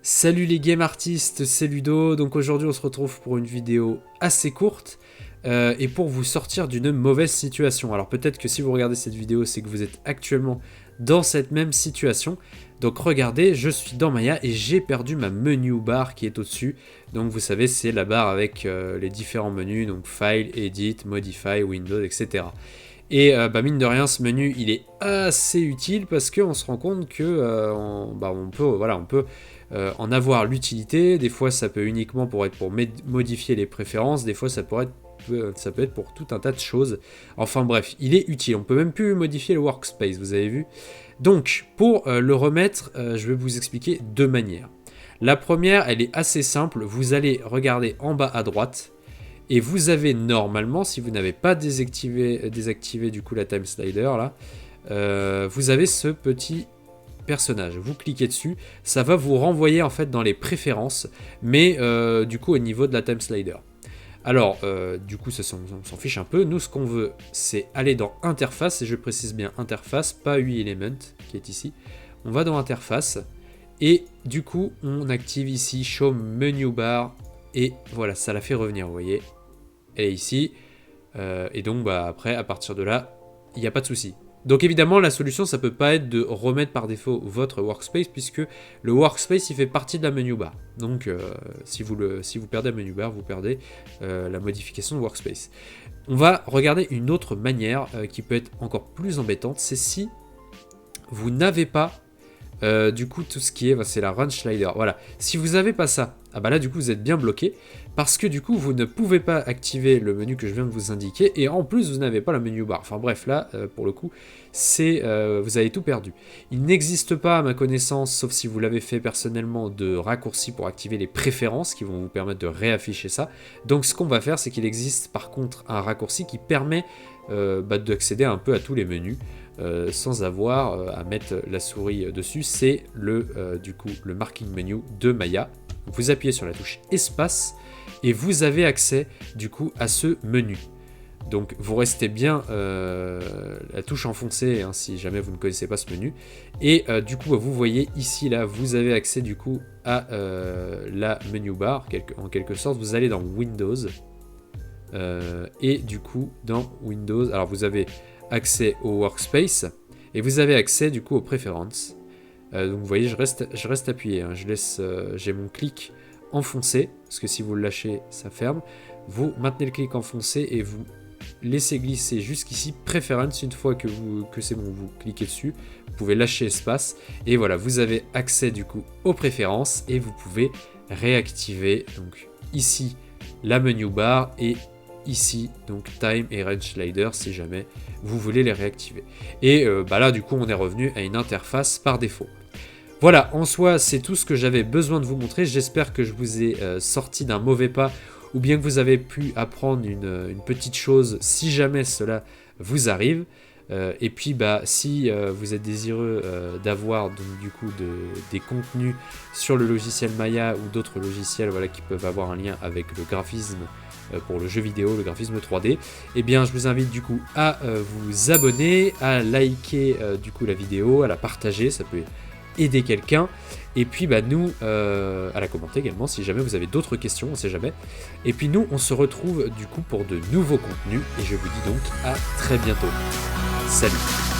Salut les game artistes, c'est Ludo. Donc aujourd'hui on se retrouve pour une vidéo assez courte et pour vous sortir d'une mauvaise situation. Alors peut-être que si vous regardez cette vidéo, c'est que vous êtes actuellement dans cette même situation. Donc regardez, je suis dans Maya et j'ai perdu ma menu bar qui est au-dessus. Donc vous savez, c'est la barre avec les différents menus, donc File, Edit, Modify, Windows, etc. Et mine de rien, ce menu, il est assez utile parce qu'on se rend compte que on peut en avoir l'utilité. Des fois, ça peut uniquement être pour modifier les préférences. Des fois, ça peut être pour tout un tas de choses. Enfin bref, il est utile. On peut même plus modifier le workspace, vous avez vu. Donc, pour le remettre, je vais vous expliquer deux manières. La première, elle est assez simple. Vous allez regarder en bas à droite. Et vous avez normalement, si vous n'avez pas désactivé du coup la time slider là, vous avez ce petit personnage. Vous cliquez dessus, ça va vous renvoyer en fait dans les préférences, mais du coup au niveau de la time slider. Alors du coup ça on s'en fiche un peu. Nous ce qu'on veut c'est aller dans interface, et je précise bien interface, pas UI element qui est ici. On va dans interface et du coup on active ici show menu bar et voilà, ça la fait revenir, vous voyez. Elle est ici, et donc après à partir de là il n'y a pas de souci. Donc évidemment la solution ça peut pas être de remettre par défaut votre workspace, puisque le workspace il fait partie de la menu bar. Donc si vous perdez la menu bar, vous perdez la modification de workspace. On va regarder une autre manière qui peut être encore plus embêtante, c'est si vous n'avez pas du coup tout ce qui est, c'est la run slider. Voilà, si vous n'avez pas ça, là du coup vous êtes bien bloqué, parce que du coup vous ne pouvez pas activer le menu que je viens de vous indiquer, et en plus vous n'avez pas la menu bar. Enfin bref, là pour le coup vous avez tout perdu. Il n'existe pas à ma connaissance, sauf si vous l'avez fait personnellement, de raccourci pour activer les préférences qui vont vous permettre de réafficher ça. Donc ce qu'on va faire, c'est qu'il existe par contre un raccourci qui permet d'accéder un peu à tous les menus sans avoir à mettre la souris dessus. C'est le marking menu de Maya. Vous appuyez sur la touche espace et vous avez accès du coup à ce menu. Donc vous restez bien la touche enfoncée si jamais vous ne connaissez pas ce menu. Et du coup vous voyez ici là, vous avez accès du coup à la menu bar en quelque sorte. Vous allez dans Windows et du coup dans Windows, alors vous avez accès au workspace et vous avez accès du coup aux préférences. Donc vous voyez, je reste appuyé, hein. J'ai mon clic enfoncé, parce que si vous le lâchez, ça ferme. Vous maintenez le clic enfoncé et vous laissez glisser jusqu'ici, préférence. Une fois que c'est bon, vous cliquez dessus, vous pouvez lâcher espace et voilà, vous avez accès du coup aux préférences et vous pouvez réactiver donc ici la menu bar et ici donc time et range slider si jamais vous voulez les réactiver. Et là du coup on est revenu à une interface par défaut. Voilà, en soi c'est tout ce que j'avais besoin de vous montrer. J'espère que je vous ai sorti d'un mauvais pas, ou bien que vous avez pu apprendre une petite chose si jamais cela vous arrive. Et puis si vous êtes désireux d'avoir donc du coup des contenus sur le logiciel Maya ou d'autres logiciels qui peuvent avoir un lien avec le graphisme pour le jeu vidéo, le graphisme 3D, eh bien je vous invite du coup à vous abonner, à liker du coup la vidéo, à la partager, ça peut aider quelqu'un, et puis nous à la commenter également si jamais vous avez d'autres questions, on sait jamais. Et puis nous on se retrouve du coup pour de nouveaux contenus, et je vous dis donc à très bientôt. Salut.